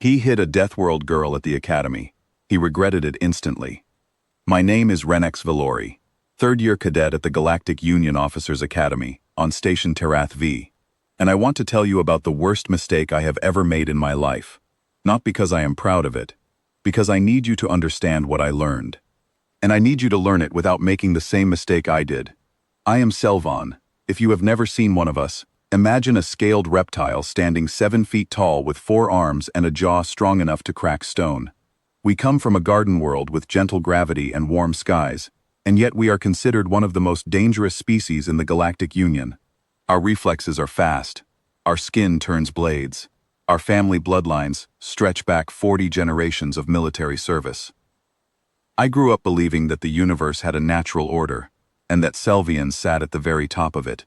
He hit a Deathworld girl at the academy. He regretted it instantly. My name is Renex Valori, third-year cadet at the Galactic Union Officers Academy, on Station Terath V. And I want to tell you about the worst mistake I have ever made in my life. Not because I am proud of it, because I need you to understand what I learned. And I need you to learn it without making the same mistake I did. I am Selvan. If you have never seen one of us, imagine a scaled reptile standing 7 feet tall with 4 arms and a jaw strong enough to crack stone. We come from a garden world with gentle gravity and warm skies, and yet we are considered one of the most dangerous species in the Galactic Union. Our reflexes are fast. Our skin turns blades. Our family bloodlines stretch back 40 generations of military service. I grew up believing that the universe had a natural order, and that Selvians sat at the very top of it.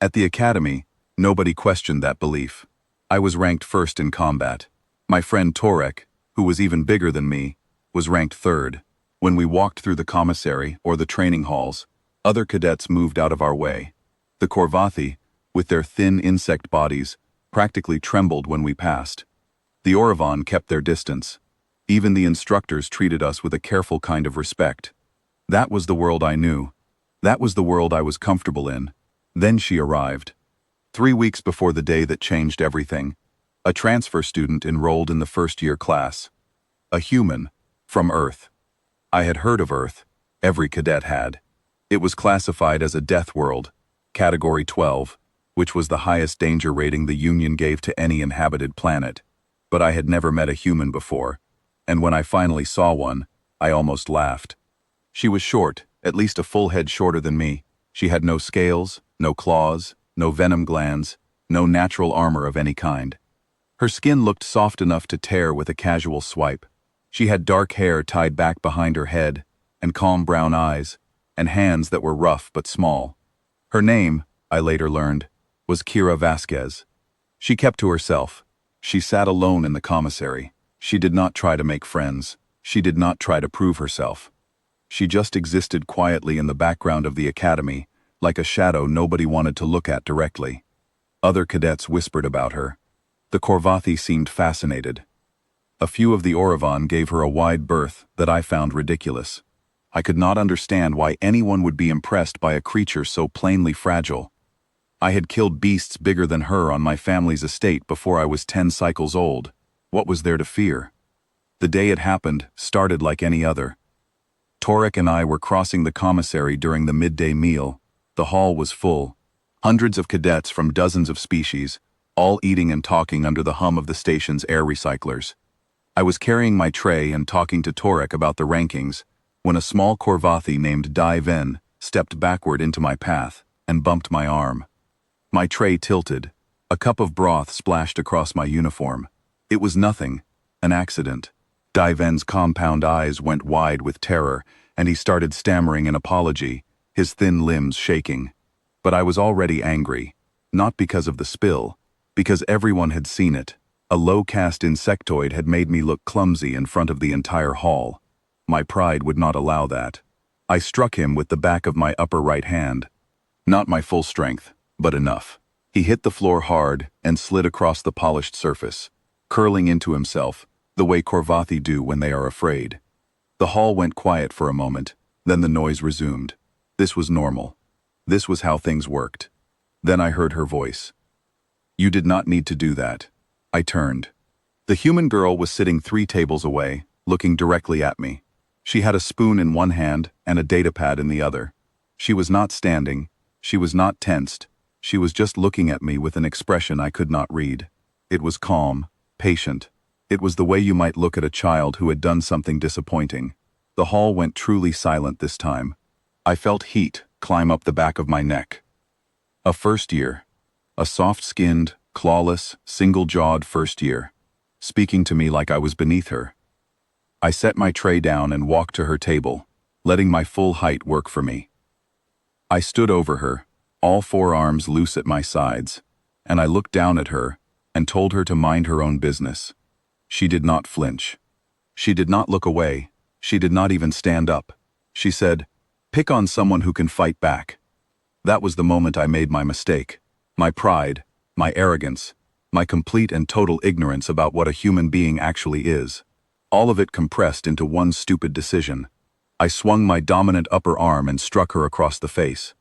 At the academy, nobody questioned that belief. I was ranked first in combat. My friend Torek, who was even bigger than me, was ranked third. When we walked through the commissary or the training halls, other cadets moved out of our way. The Korvathi, with their thin insect bodies, practically trembled when we passed. The Oravan kept their distance. Even the instructors treated us with a careful kind of respect. That was the world I knew. That was the world I was comfortable in. Then she arrived. 3 weeks before the day that changed everything, a transfer student enrolled in the first-year class. A human, from Earth. I had heard of Earth. Every cadet had. It was classified as a death world, Category 12, which was the highest danger rating the Union gave to any inhabited planet. But I had never met a human before, and when I finally saw one, I almost laughed. She was short, at least a full head shorter than me. She had no scales, no claws, no venom glands, no natural armor of any kind. Her skin looked soft enough to tear with a casual swipe. She had dark hair tied back behind her head, and calm brown eyes, and hands that were rough but small. Her name, I later learned, was Kira Vasquez. She kept to herself. She sat alone in the commissary. She did not try to make friends. She did not try to prove herself. She just existed quietly in the background of the academy, like a shadow nobody wanted to look at directly. Other cadets whispered about her. The Korvathi seemed fascinated. A few of the Oravan gave her a wide berth that I found ridiculous. I could not understand why anyone would be impressed by a creature so plainly fragile. I had killed beasts bigger than her on my family's estate before I was 10 cycles old. What was there to fear? The day it happened started like any other. Torek and I were crossing the commissary during the midday meal. The hall was full. Hundreds of cadets from dozens of species, all eating and talking under the hum of the station's air recyclers. I was carrying my tray and talking to Torek about the rankings when a small Korvathi named Dai Ven stepped backward into my path and bumped my arm. My tray tilted. A cup of broth splashed across my uniform. It was nothing, an accident. Dai Ven's compound eyes went wide with terror, and he started stammering an apology, his thin limbs shaking. But I was already angry, not because of the spill, because everyone had seen it. A low-caste insectoid had made me look clumsy in front of the entire hall. My pride would not allow that. I struck him with the back of my upper right hand. Not my full strength, but enough. He hit the floor hard and slid across the polished surface, curling into himself, the way Korvathi do when they are afraid. The hall went quiet for a moment, then the noise resumed. This was normal. This was how things worked. Then I heard her voice. "You did not need to do that." I turned. The human girl was sitting 3 tables away, looking directly at me. She had a spoon in one hand and a datapad in the other. She was not standing. She was not tensed. She was just looking at me with an expression I could not read. It was calm, patient. It was the way you might look at a child who had done something disappointing. The hall went truly silent this time. I felt heat climb up the back of my neck. A first year. A soft-skinned, clawless, single-jawed first year, speaking to me like I was beneath her. I set my tray down and walked to her table, letting my full height work for me. I stood over her, all 4 arms loose at my sides, and I looked down at her and told her to mind her own business. She did not flinch. She did not look away. She did not even stand up. She said, "Pick on someone who can fight back." That was the moment I made my mistake. My pride, my arrogance. my complete and total ignorance about what a human being actually is. All of it compressed into one stupid decision. I swung my dominant upper arm and struck her across the face.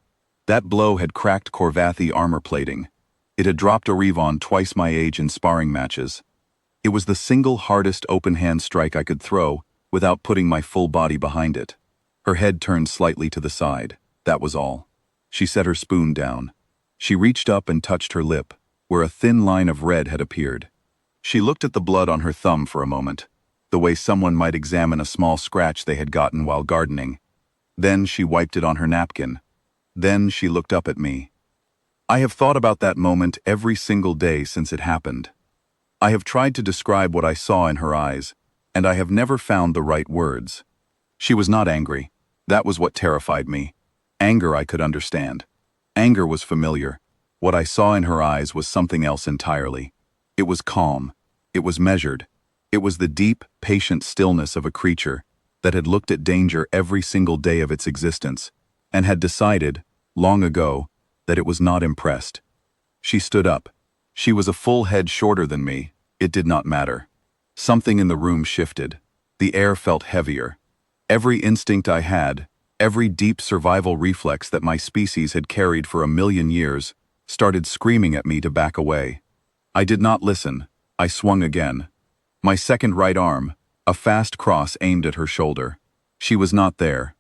That blow had cracked Corvathi armor plating. It had dropped Orivon twice my age in sparring matches. It was the single hardest open-hand strike I could throw without putting my full body behind it. Her head turned slightly to the side. That was all. She set her spoon down. She reached up and touched her lip, where a thin line of red had appeared. She looked at the blood on her thumb for a moment, the way someone might examine a small scratch they had gotten while gardening. Then she wiped it on her napkin. Then she looked up at me. I have thought about that moment every single day since it happened. I have tried to describe what I saw in her eyes, and I have never found the right words. She was not angry. That was what terrified me. Anger I could understand. Anger was familiar. What I saw in her eyes was something else entirely. It was calm. It was measured. It was the deep, patient stillness of a creature that had looked at danger every single day of its existence and had decided, long ago, that it was not impressed. She stood up. She was a full head shorter than me. It did not matter. Something in the room shifted. The air felt heavier. Every instinct I had, every deep survival reflex that my species had carried for 1,000,000 years, started screaming at me to back away. I did not listen. I swung again. My second right arm, a fast cross aimed at her shoulder. She was not there.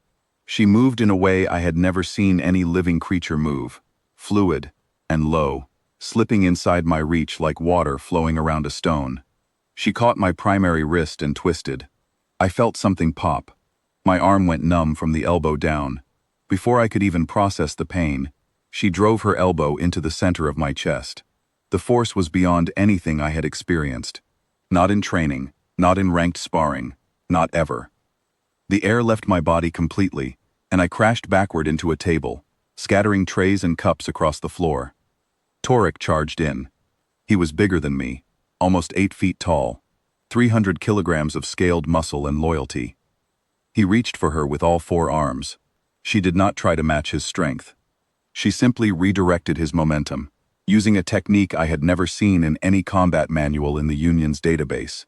She moved in a way I had never seen any living creature move, fluid and low, slipping inside my reach like water flowing around a stone. She caught my primary wrist and twisted. I felt something pop. My arm went numb from the elbow down. Before I could even process the pain, she drove her elbow into the center of my chest. The force was beyond anything I had experienced. Not in training, not in ranked sparring, not ever. The air left my body completely, and I crashed backward into a table, scattering trays and cups across the floor. Torek charged in. He was bigger than me, almost 8 feet tall, 300 kilograms of scaled muscle and loyalty. He reached for her with all 4 arms. She did not try to match his strength. She simply redirected his momentum, using a technique I had never seen in any combat manual in the Union's database,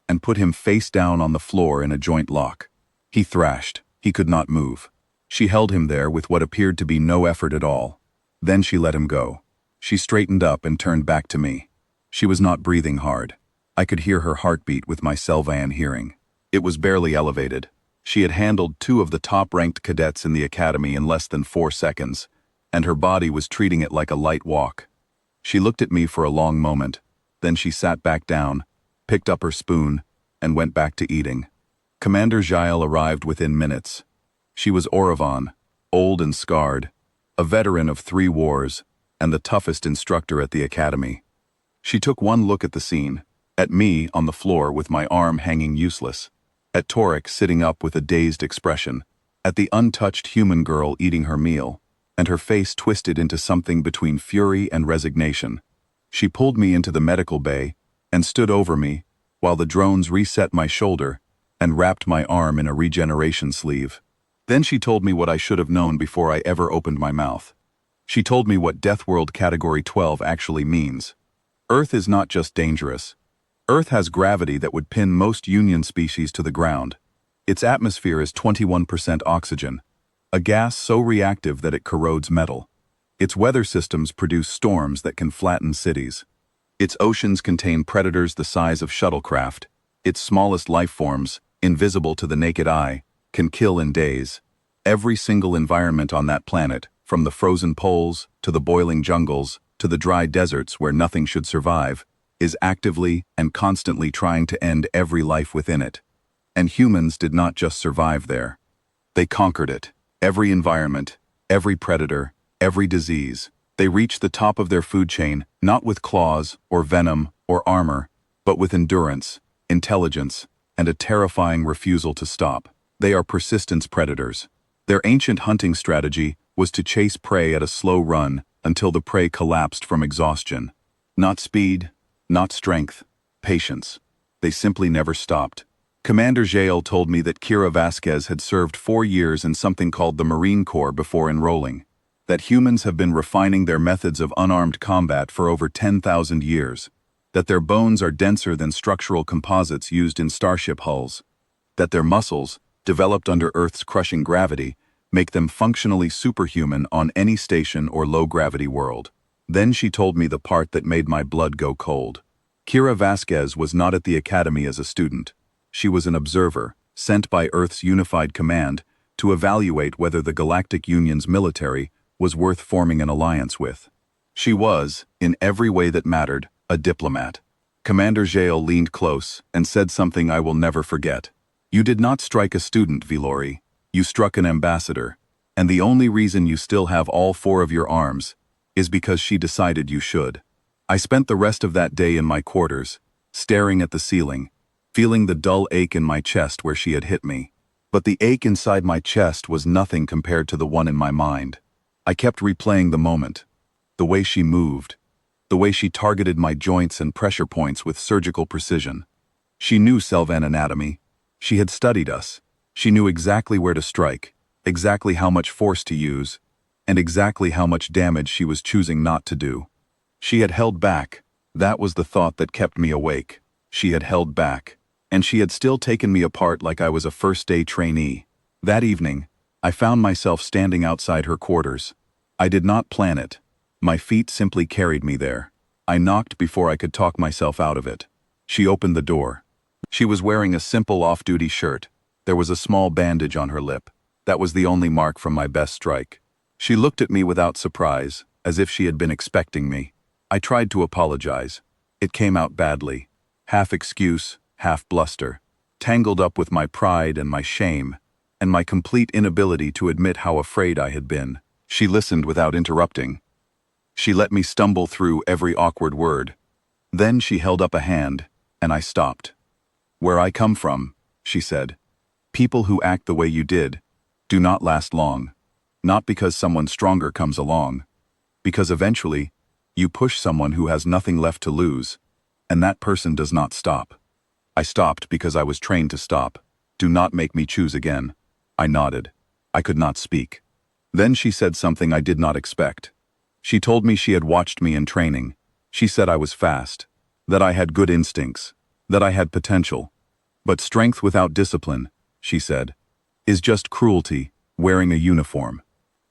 and put him face down on the floor in a joint lock. He thrashed. He could not move. She held him there with what appeared to be no effort at all. Then she let him go. She straightened up and turned back to me. She was not breathing hard. I could hear her heartbeat with my Selvan hearing. It was barely elevated. She had handled 2 of the top-ranked cadets in the academy in less than 4 seconds, and her body was treating it like a light walk. She looked at me for a long moment. Then she sat back down, picked up her spoon, and went back to eating. Commander Jael arrived within minutes. She was Orivon, old and scarred, a veteran of 3 wars, and the toughest instructor at the academy. She took one look at the scene, at me on the floor with my arm hanging useless, at Torek sitting up with a dazed expression, at the untouched human girl eating her meal, and her face twisted into something between fury and resignation. She pulled me into the medical bay and stood over me while the drones reset my shoulder and wrapped my arm in a regeneration sleeve. Then she told me what I should have known before I ever opened my mouth. She told me what Deathworld Category 12 actually means. Earth is not just dangerous. Earth has gravity that would pin most Union species to the ground. Its atmosphere is 21% oxygen, a gas so reactive that it corrodes metal. Its weather systems produce storms that can flatten cities. Its oceans contain predators the size of shuttlecraft. Its smallest life forms, invisible to the naked eye, can kill in days. Every single environment on that planet, from the frozen poles to the boiling jungles to the dry deserts where nothing should survive, is actively and constantly trying to end every life within it. And humans did not just survive there. They conquered it. Every environment, every predator, every disease. They reached the top of their food chain not with claws or venom or armor, but with endurance, intelligence, and a terrifying refusal to stop. They are persistence predators. Their ancient hunting strategy was to chase prey at a slow run until the prey collapsed from exhaustion. Not speed, not strength, patience. They simply never stopped. Commander Jael told me that Kira Vasquez had served 4 years in something called the Marine Corps before enrolling, that humans have been refining their methods of unarmed combat for over 10,000 years. that their bones are denser than structural composites used in starship hulls, that their muscles, developed under Earth's crushing gravity, make them functionally superhuman on any station or low-gravity world. Then she told me the part that made my blood go cold. Kira Vasquez was not at the academy as a student. She was an observer, sent by Earth's unified command to evaluate whether the Galactic Union's military was worth forming an alliance with. She was, in every way that mattered, a diplomat. Commander Jael leaned close and said something I will never forget. "You did not strike a student, Vilori. You struck an ambassador. And the only reason you still have all 4 of your arms is because she decided you should." I spent the rest of that day in my quarters, staring at the ceiling, feeling the dull ache in my chest where she had hit me. But the ache inside my chest was nothing compared to the one in my mind. I kept replaying the moment. The way she moved. The way she targeted my joints and pressure points with surgical precision. She knew Selvan anatomy. She had studied us. She knew exactly where to strike, exactly how much force to use, and exactly how much damage she was choosing not to do. She had held back. That was the thought that kept me awake. She had held back. And she had still taken me apart like I was a first-day trainee. That evening, I found myself standing outside her quarters. I did not plan it. My feet simply carried me there. I knocked before I could talk myself out of it. She opened the door. She was wearing a simple off-duty shirt. There was a small bandage on her lip. That was the only mark from my best strike. She looked at me without surprise, as if she had been expecting me. I tried to apologize. It came out badly. Half excuse, half bluster. Tangled up with my pride and my shame, and my complete inability to admit how afraid I had been. She listened without interrupting. She let me stumble through every awkward word. Then she held up a hand, and I stopped. "Where I come from," she said, "people who act the way you did do not last long. Not because someone stronger comes along. Because eventually, you push someone who has nothing left to lose, and that person does not stop." I stopped because I was trained to stop. "Do not make me choose again." I nodded. I could not speak. Then she said something I did not expect. She told me she had watched me in training. She said I was fast, that I had good instincts, that I had potential. But strength without discipline, she said, is just cruelty, wearing a uniform.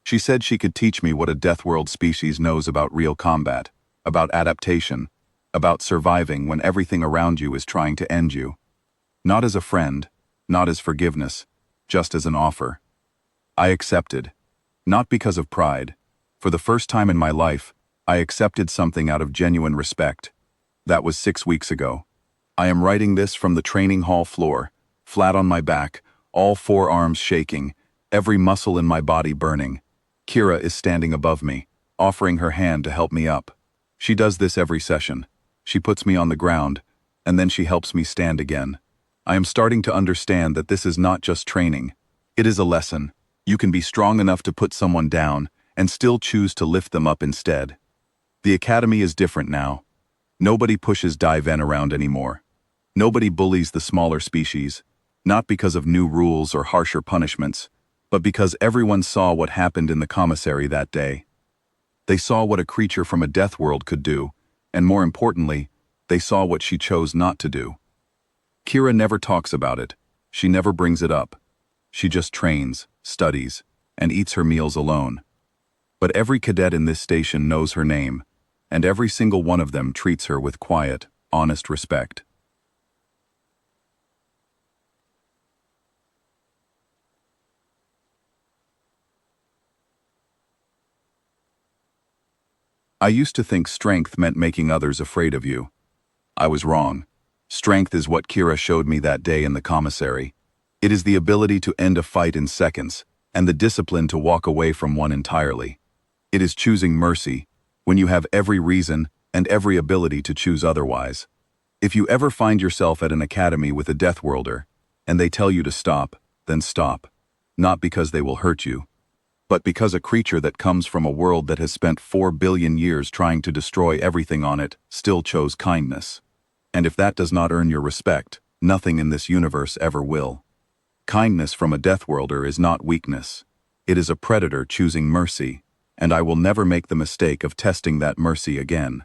She said she could teach me what a Deathworld species knows about real combat, about adaptation, about surviving when everything around you is trying to end you. Not as a friend, not as forgiveness, just as an offer. I accepted. Not because of pride. For the first time in my life, I accepted something out of genuine respect. That was 6 weeks ago. I am writing this from the training hall floor, flat on my back, all 4 arms shaking, every muscle in my body burning. Kira is standing above me, offering her hand to help me up. She does this every session. She puts me on the ground, and then she helps me stand again. I am starting to understand that this is not just training. It is a lesson. You can be strong enough to put someone down, and still choose to lift them up instead. The academy is different now. Nobody pushes Diven around anymore. Nobody bullies the smaller species, not because of new rules or harsher punishments, but because everyone saw what happened in the commissary that day. They saw what a creature from a death world could do, and more importantly, they saw what she chose not to do. Kira never talks about it. She never brings it up. She just trains, studies, and eats her meals alone. But every cadet in this station knows her name, and every single one of them treats her with quiet, honest respect. I used to think strength meant making others afraid of you. I was wrong. Strength is what Kira showed me that day in the commissary. It is the ability to end a fight in seconds, and the discipline to walk away from one entirely. It is choosing mercy, when you have every reason and every ability to choose otherwise. If you ever find yourself at an academy with a Deathworlder, and they tell you to stop, then stop. Not because they will hurt you, but because a creature that comes from a world that has spent 4 billion years trying to destroy everything on it still chose kindness. And if that does not earn your respect, nothing in this universe ever will. Kindness from a Deathworlder is not weakness. It is a predator choosing mercy, and I will never make the mistake of testing that mercy again.